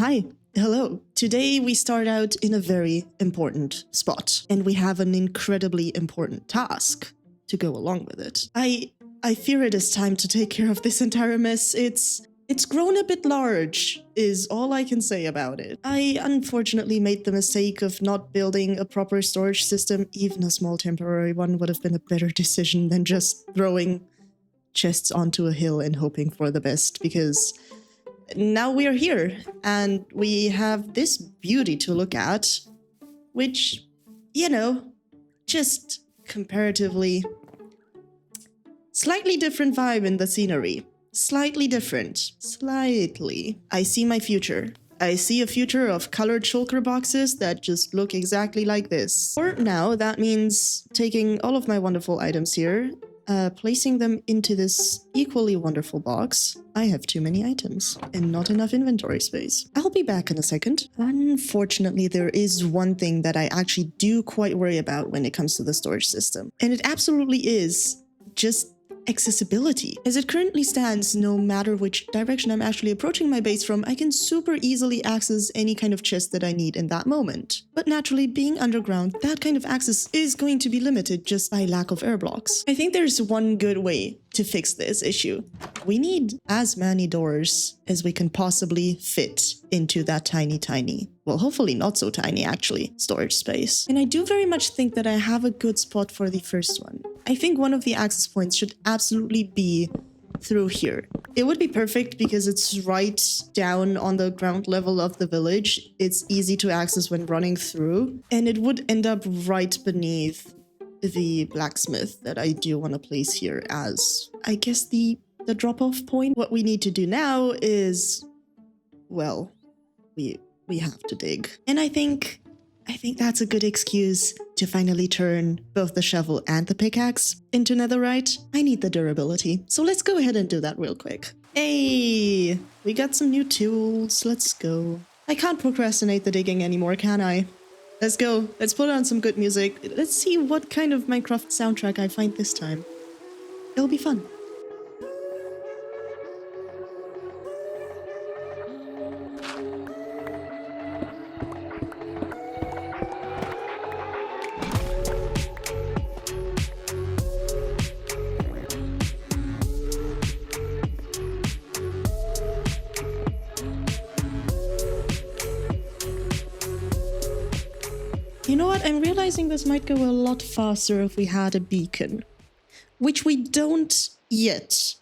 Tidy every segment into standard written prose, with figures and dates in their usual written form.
Hi, hello. Today we start out in a very important spot, and we have an incredibly important task to go along with it. I fear it is time to take care of this entire mess. It's grown a bit large, is all I can say about it. I unfortunately made the mistake of not building a proper storage system. Even a small temporary one would have been a better decision than just throwing chests onto a hill and hoping for the best, because now we are here and we have this beauty to look at, which, you know, just comparatively slightly different vibe in the scenery. Slightly different. Slightly. I see my future. I see a future of colored shulker boxes that just look exactly like this. For now, that means taking all of my wonderful items here, placing them into this equally wonderful box. I have too many items and not enough inventory space. I'll be back in a second. Unfortunately, there is one thing that I actually do quite worry about when it comes to the storage system. And it absolutely is just accessibility. As it currently stands, no matter which direction I'm actually approaching my base from, I can super easily access any kind of chest that I need in that moment. But naturally, being underground, that kind of access is going to be limited just by lack of air blocks. I think there's one good way to fix this issue. We need as many doors as we can possibly fit into that tiny, well, hopefully not so tiny actually, storage space. And I do very much think that I have a good spot for the first one. I think one of the access points should absolutely be through here. It would be perfect because it's right down on the ground level of the village. It's easy to access when running through, and it would end up right beneath the blacksmith that I do want to place here as, I guess, the drop-off point. What we need to do now is, well, we have to dig. And I think that's a good excuse to finally turn both the shovel and the pickaxe into netherite. I need the durability, so let's go ahead and do that real quick. Hey, we got some new tools, let's go. I can't procrastinate the digging anymore, can I? Let's go, let's put on some good music. Let's see what kind of Minecraft soundtrack I find this time. It'll be fun. You know what, I'm realizing this might go a lot faster if we had a beacon. Which we don't yet,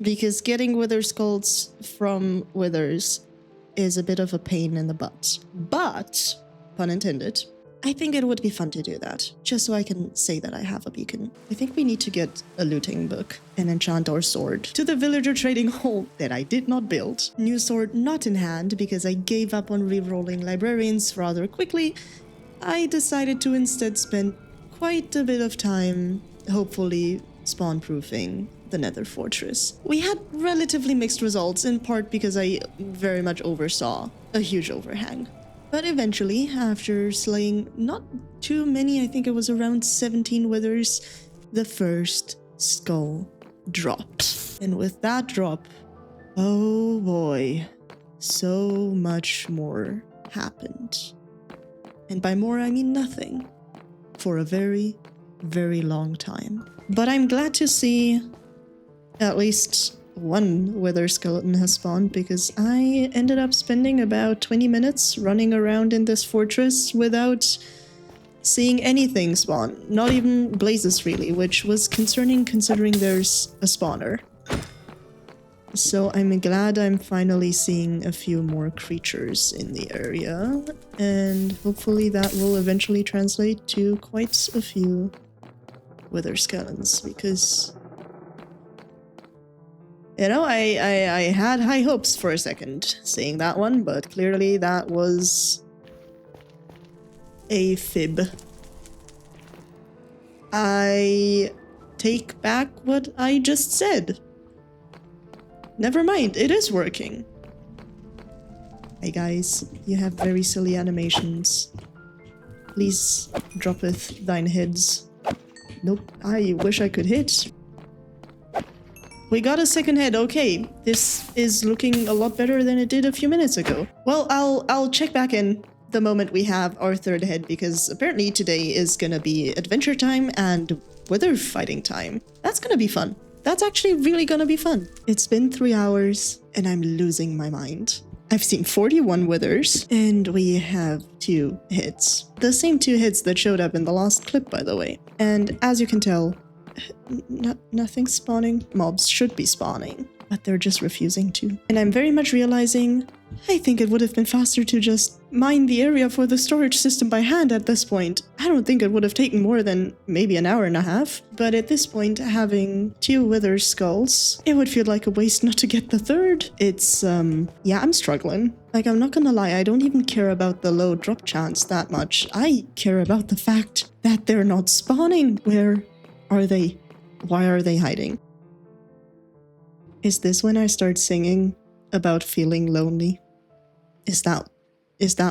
because getting wither skulls from withers is a bit of a pain in the butt. But, pun intended, I think it would be fun to do that, just so I can say that I have a beacon. I think we need to get a looting book and enchant our sword to the villager trading hall that I did not build. New sword not in hand because I gave up on re-rolling librarians rather quickly. I decided to instead spend quite a bit of time, hopefully, spawn-proofing the nether fortress. We had relatively mixed results, in part because I very much oversaw a huge overhang. But eventually, after slaying not too many, I think it was around 17 withers, the first skull dropped. And with that drop, oh boy, so much more happened. And by more, I mean nothing. For a very, very long time. But I'm glad to see at least one wither skeleton has spawned, because I ended up spending about 20 minutes running around in this fortress without seeing anything spawn. Not even blazes, really, which was concerning considering there's a spawner. So I'm glad I'm finally seeing a few more creatures in the area, and hopefully that will eventually translate to quite a few wither skeletons, because, you know, I had high hopes for a second seeing that one, but clearly that was a fib. I take back what I just said. Never mind, it is working. Hey guys, you have very silly animations. Please droppeth thine heads. Nope, I wish I could hit. We got a second head. Okay, this is looking a lot better than it did a few minutes ago. Well, I'll check back in the moment we have our third head, because apparently today is gonna be adventure time and wither fighting time. That's gonna be fun. That's actually really gonna be fun. It's been 3 hours and I'm losing my mind. I've seen 41 withers and we have 2 hits. The same 2 hits that showed up in the last clip, by the way. And as you can tell, nothing's spawning. Mobs should be spawning, but they're just refusing to. And I'm very much realizing I think it would have been faster to just mine the area for the storage system by hand at this point. I don't think it would have taken more than maybe an hour and a half. But at this point, having 2 wither skulls, it would feel like a waste not to get the third. It's, yeah, I'm struggling. Like, I'm not gonna lie, I don't even care about the low drop chance that much. I care about the fact that they're not spawning. Where are they? Why are they hiding? Is this when I start singing about feeling lonely? Is that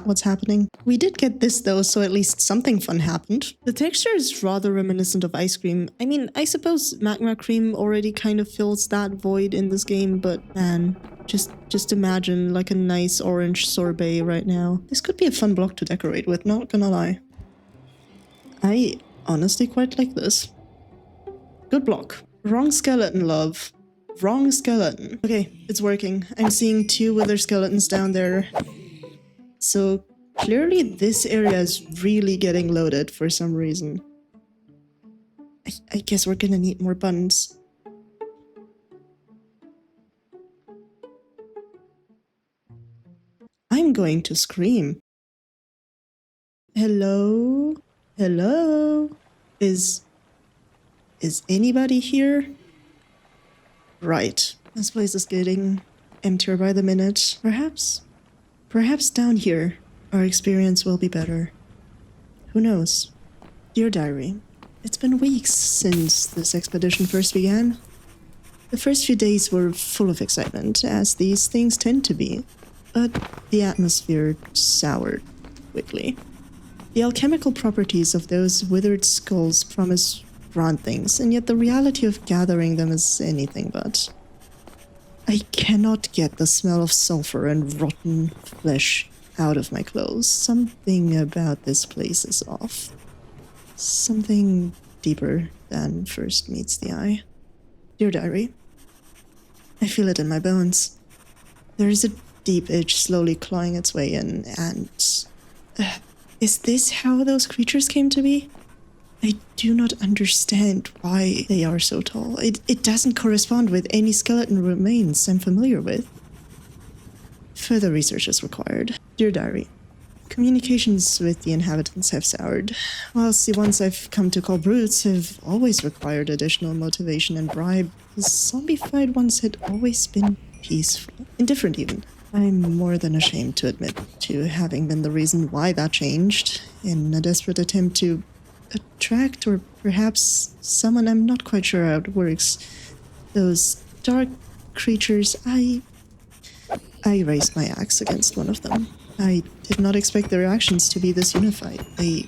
what's happening? We did get this though, so at least something fun happened. The texture is rather reminiscent of ice cream. I mean, I suppose magma cream already kind of fills that void in this game, but man, just imagine like a nice orange sorbet right now. This could be a fun block to decorate with, not gonna lie. I honestly quite like this. Good block. Wrong skeleton, love. Wrong skeleton. Okay, it's working. I'm seeing 2 wither skeletons down there. So clearly this area is really getting loaded for some reason. I guess we're gonna need more buttons. I'm going to scream. Hello? Hello? Is anybody here? Right. This place is getting emptier by the minute. Perhaps down here, our experience will be better. Who knows? Dear Diary, it's been weeks since this expedition first began. The first few days were full of excitement, as these things tend to be, but the atmosphere soured quickly. The alchemical properties of those withered skulls promise grand things, and yet the reality of gathering them is anything but. I cannot get the smell of sulfur and rotten flesh out of my clothes. Something about this place is off. Something deeper than first meets the eye. Dear Diary, I feel it in my bones. There is a deep itch slowly clawing its way in, and... is this how those creatures came to be? I do not understand why they are so tall. It doesn't correspond with any skeleton remains I'm familiar with. Further research is required. Dear Diary, communications with the inhabitants have soured, whilst the ones I've come to call brutes have always required additional motivation and bribe. The zombified ones had always been peaceful. Indifferent even. I'm more than ashamed to admit to having been the reason why that changed, in a desperate attempt to attract, or perhaps someone, I'm not quite sure how it works, those dark creatures. I raised my axe against one of them. I did not expect their actions to be this unified. They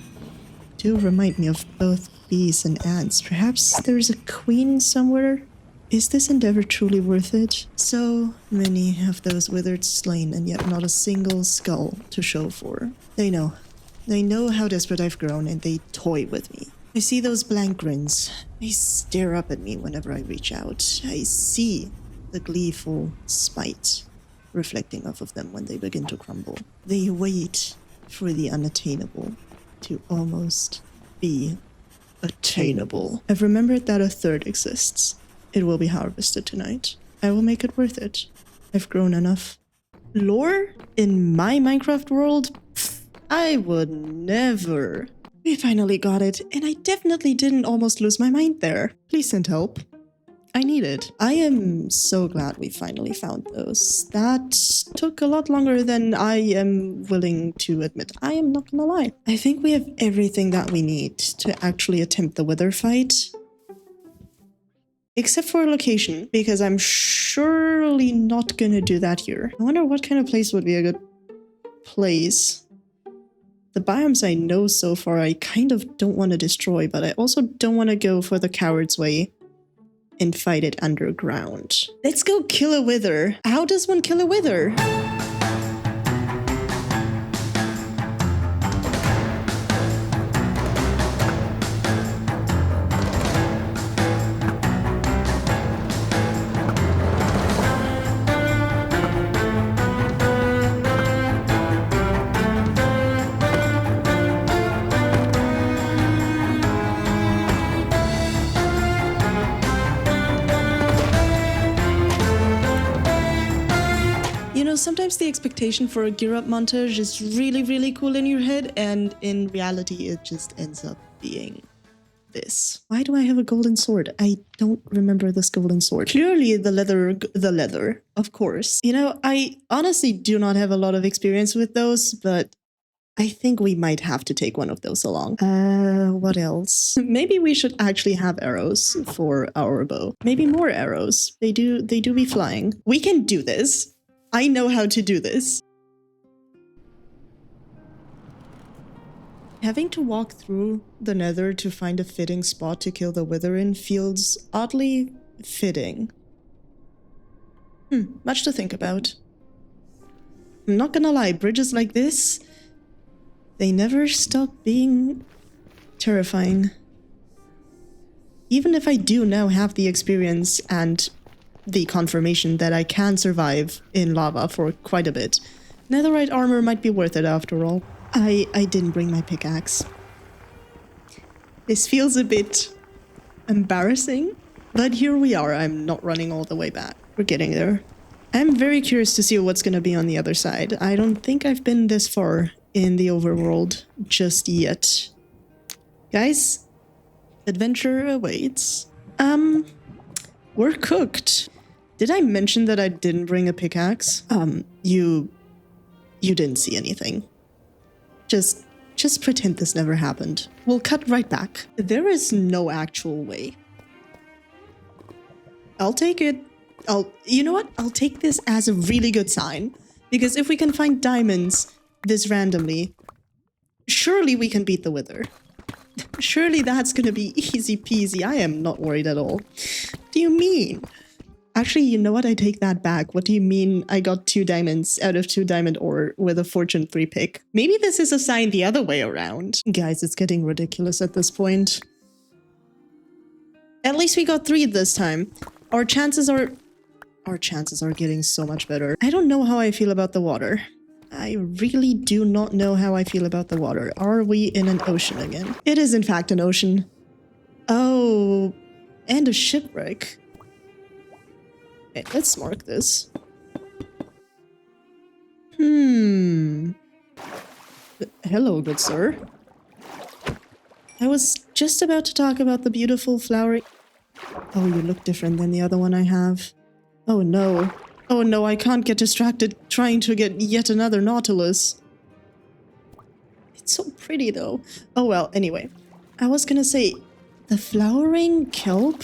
do remind me of both bees and ants. Perhaps there's a queen somewhere? Is this endeavor truly worth it? So many of those withered slain, and yet not a single skull to show for. They know. They know how desperate I've grown, and they toy with me. I see those blank grins. They stare up at me whenever I reach out. I see the gleeful spite reflecting off of them when they begin to crumble. They wait for the unattainable to almost be attainable. I've remembered that a third exists. It will be harvested tonight. I will make it worth it. I've grown enough. Lore? In my Minecraft world? I would never. We finally got it, and I definitely didn't almost lose my mind there. Please send help. I need it. I am so glad we finally found those. That took a lot longer than I am willing to admit. I am not gonna lie. I think we have everything that we need to actually attempt the wither fight. Except for a location, because I'm surely not gonna do that here. I wonder what kind of place would be a good place. The biomes I know so far I kind of don't want to destroy, but I also don't want to go for the coward's way and fight it underground. Let's go kill a wither. How does one kill a wither? Sometimes the expectation for a gear up montage is really cool in your head, and in reality it just ends up being this. Why do I have a golden sword? I don't remember this golden sword. Clearly the leather, of course. You know, I honestly do not have a lot of experience with those, but I think we might have to take one of those along. What else? Maybe we should actually have arrows for our bow. Maybe more arrows. They do be flying. We can do this. I know how to do this. Having to walk through the nether to find a fitting spot to kill the wither in feels oddly fitting. Much to think about. I'm not gonna lie, bridges like this, they never stop being terrifying. Even if I do now have the experience and the confirmation that I can survive in lava for quite a bit, netherite armor might be worth it after all. I didn't bring my pickaxe. This feels a bit embarrassing, but here we are. I'm not running all the way back. We're getting there. I'm very curious to see what's gonna be on the other side. I don't think I've been this far in the overworld just yet. Guys, adventure awaits. We're cooked. Did I mention that I didn't bring a pickaxe? You didn't see anything. Just pretend this never happened. We'll cut right back. There is no actual way. I'll take it. You know what? I'll take this as a really good sign. Because if we can find diamonds this randomly, surely we can beat the wither. Surely that's gonna be easy peasy. I am not worried at all. What do you mean? Actually, you know what? I take that back. What do you mean I got 2 diamonds out of 2 diamond ore with a fortune 3 pick? Maybe this is a sign the other way around. Guys, it's getting ridiculous at this point. At least we got 3 this time. Our chances are getting so much better. I don't know how I feel about the water. I really do not know how I feel about the water. Are we in an ocean again? It is in fact an ocean. Oh, and a shipwreck. Okay, let's mark this. Hello, good sir. I was just about to talk about the beautiful flowering... Oh, you look different than the other one I have. Oh no. Oh no, I can't get distracted trying to get yet another Nautilus. It's so pretty though. Oh well, anyway. I was gonna say, the flowering kelp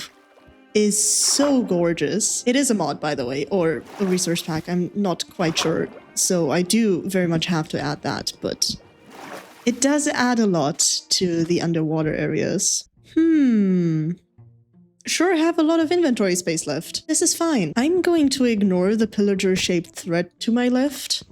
is so gorgeous. It is a mod, by the way, or a resource pack, I'm not quite sure. So I do very much have to add that, but it does add a lot to the underwater areas. Sure have a lot of inventory space left. This is fine. I'm going to ignore the pillager-shaped threat to my left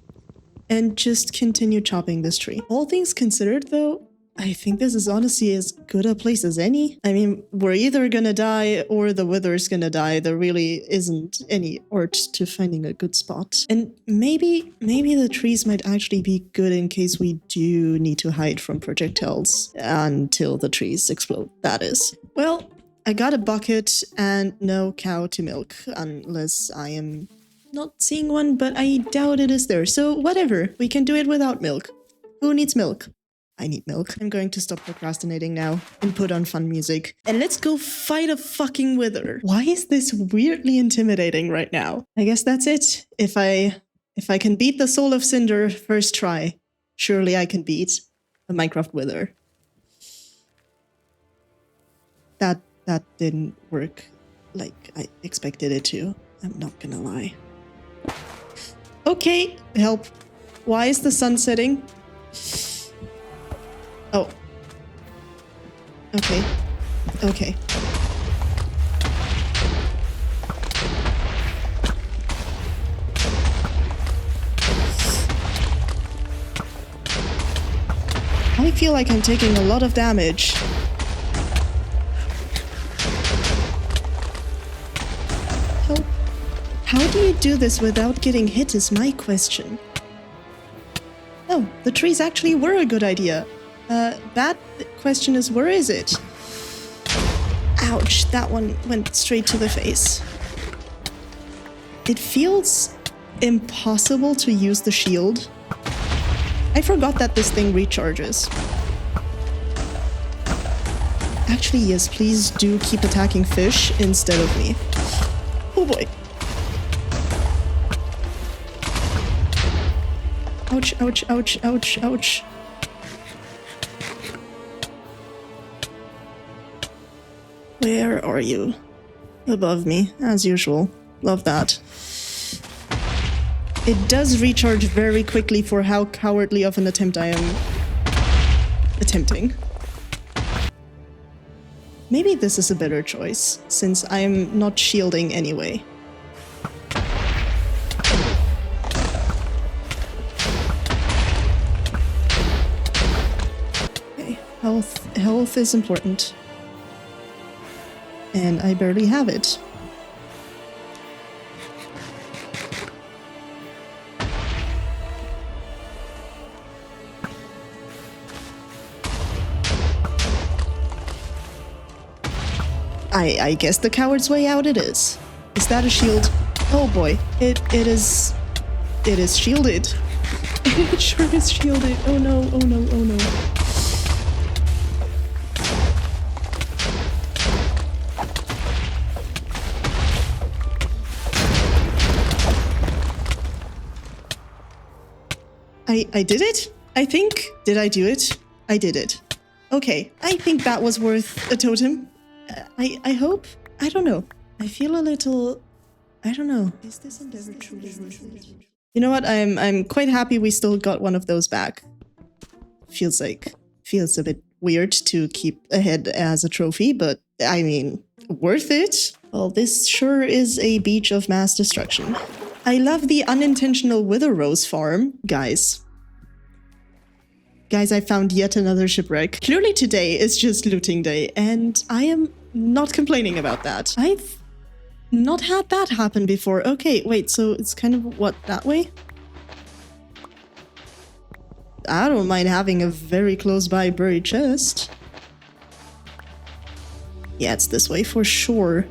and just continue chopping this tree. All things considered, though, I think this is honestly as good a place as any. I mean, we're either gonna die or the wither's gonna die. There really isn't any art to finding a good spot. And maybe the trees might actually be good in case we do need to hide from projectiles until the trees explode, that is. Well, I got a bucket and no cow to milk, unless I am not seeing one, but I doubt it is there. So whatever, we can do it without milk. Who needs milk? I need milk. I'm going to stop procrastinating now and put on fun music. And let's go fight a fucking wither. Why is this weirdly intimidating right now? I guess that's it. If I can beat the Soul of Cinder first try, surely I can beat a Minecraft wither. That didn't work like I expected it to. I'm not gonna lie. Okay, help. Why is the sun setting? Oh. Okay. Okay. I feel like I'm taking a lot of damage. Help. How do you do this without getting hit is my question. Oh, the trees actually were a good idea. That question is, where is it? Ouch, that one went straight to the face. It feels impossible to use the shield. I forgot that this thing recharges. Actually, yes, please do keep attacking fish instead of me. Oh boy. Ouch, ouch, ouch, ouch, ouch. Where are you? Above me, as usual. Love that. It does recharge very quickly for how cowardly of an attempt I am attempting. Maybe this is a better choice, since I'm not shielding anyway. Okay, health is important. And I barely have it. I guess the coward's way out it is. Is that a shield? Oh boy, it is shielded. It sure is shielded. Oh no, oh no, oh no. I did it? I think. Did I do it? I did it. Okay, I think that was worth a totem. I hope? I don't know. I feel a little... I don't know. Is this endeavor truly worth it? You know what? I'm quite happy we still got one of those back. Feels a bit weird to keep ahead as a trophy, but I mean, worth it. Well, this sure is a beach of mass destruction. I love the unintentional wither rose farm, guys. Guys, I found yet another shipwreck. Clearly today is just looting day, and I am not complaining about that. I've not had that happen before. Okay, wait, so it's kind of what, that way? I don't mind having a very close by buried chest. Yeah, it's this way for sure.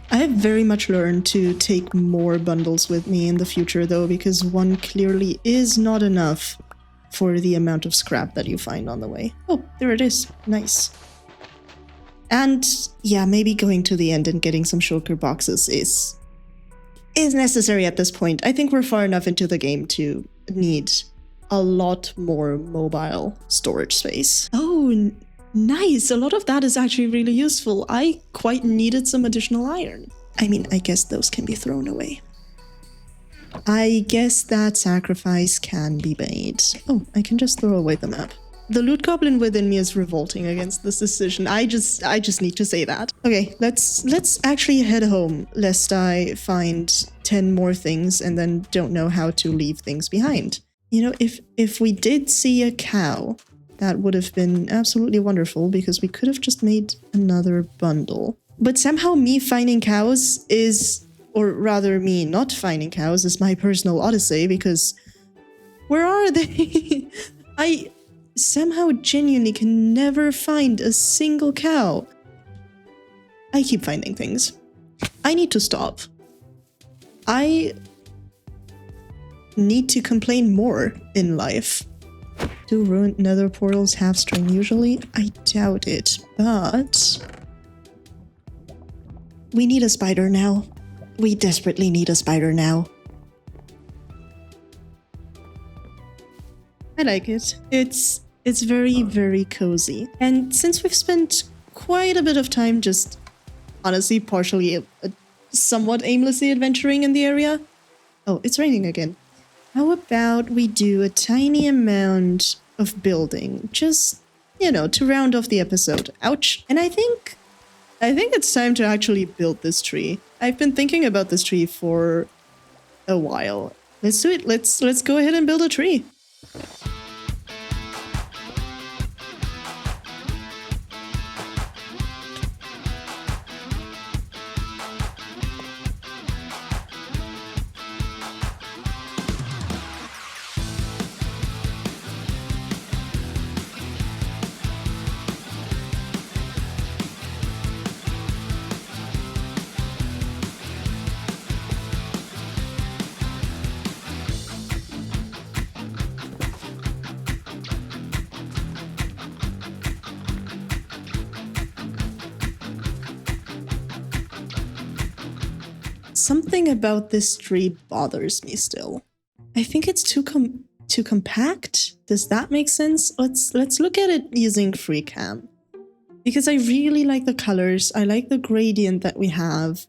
I have very much learned to take more bundles with me in the future though, because one clearly is not enough for the amount of scrap that you find on the way. Oh, there it is. Nice. And yeah, maybe going to the end and getting some shulker boxes is necessary at this point. I think we're far enough into the game to need a lot more mobile storage space. Oh, nice. A lot of that is actually really useful. I quite needed some additional iron. I mean, I guess those can be thrown away. I guess that sacrifice can be made. Oh, I can just throw away the map. The loot goblin within me is revolting against this decision. I just need to say that. Okay, let's actually head home, lest I find 10 more things and then don't know how to leave things behind. You know, if we did see a cow, that would have been absolutely wonderful because we could have just made another bundle. But somehow me finding cows is, or rather me not finding cows is my personal odyssey because where are they? I somehow genuinely can never find a single cow. I keep finding things. I need to stop. I need to complain more in life. Do ruined nether portals have string usually? I doubt it, but we need a spider now. We desperately need a spider now. I like it. It's very, very cozy. And since we've spent quite a bit of time just honestly partially somewhat aimlessly adventuring in the area. Oh, it's raining again. How about we do a tiny amount of building, just, you know, to round off the episode. Ouch. And I think I think it's time to actually build this tree. I've been thinking about this tree for a while. Let's do it. Let's go ahead and build a tree. Something about this tree bothers me still. I think it's too compact. Does that make sense? Let's look at it using FreeCam. Because I really like the colors. I like the gradient that we have.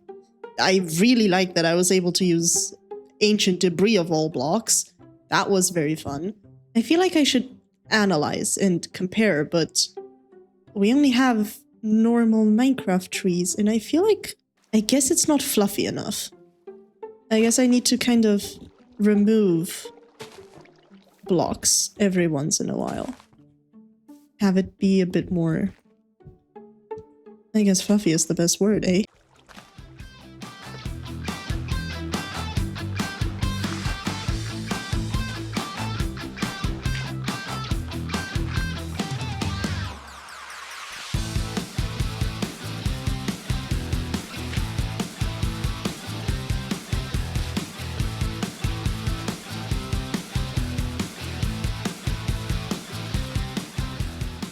I really like that I was able to use ancient debris of all blocks. That was very fun. I feel like I should analyze and compare, but we only have normal Minecraft trees, and I feel like I guess it's not fluffy enough. I guess I need to kind of remove blocks every once in a while. Have it be a bit more... I guess fluffy is the best word, eh?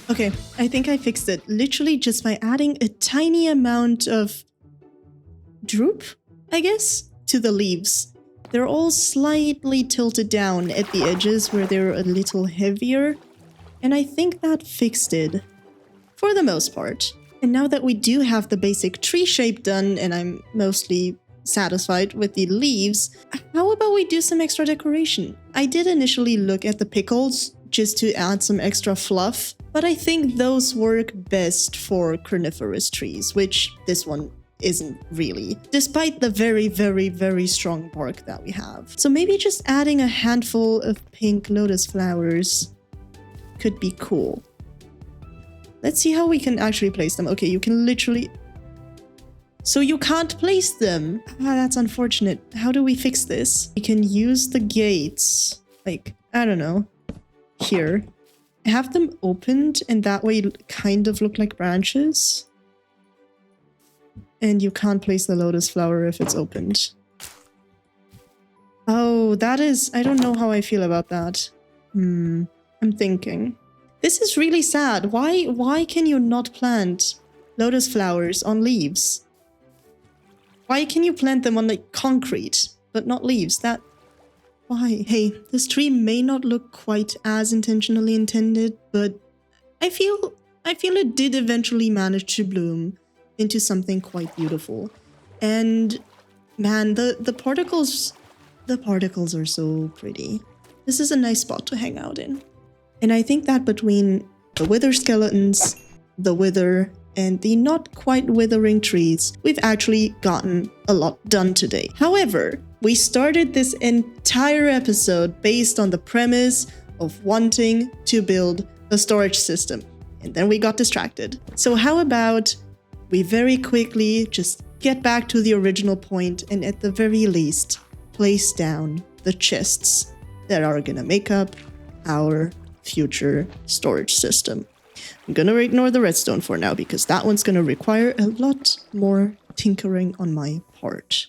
Okay, I think I fixed it. Literally just by adding a tiny amount of droop, I guess, to the leaves. They're all slightly tilted down at the edges where they're a little heavier. And I think that fixed it for the most part. And now that we do have the basic tree shape done and I'm mostly satisfied with the leaves, how about we do some extra decoration? I did initially look at the pickles just to add some extra fluff, but I think those work best for coniferous trees, which this one isn't really, despite the very, very, very strong bark that we have. So maybe just adding a handful of pink lotus flowers could be cool. Let's see how we can actually place them. Okay, you can literally... So you can't place them! Ah, that's unfortunate. How do we fix this? We can use the gates, like, I don't know, here. Have them opened and that way kind of look like branches. And you can't place the lotus flower if it's opened. Oh, that is... I don't know how I feel about that. I'm thinking. This is really sad. Why can you not plant lotus flowers on leaves? Why can you plant them on like concrete, but not leaves? That... Why? Hey, this tree may not look quite as intentionally intended, but I feel it did eventually manage to bloom into something quite beautiful. And man, the particles are so pretty. This is a nice spot to hang out in. And I think that between the wither skeletons, the wither, and the not quite withering trees, we've actually gotten a lot done today. However, we started this entire episode based on the premise of wanting to build a storage system, and then we got distracted. So how about we very quickly just get back to the original point and at the very least, place down the chests that are gonna make up our future storage system. I'm gonna ignore the redstone for now because that one's gonna require a lot more tinkering on my part.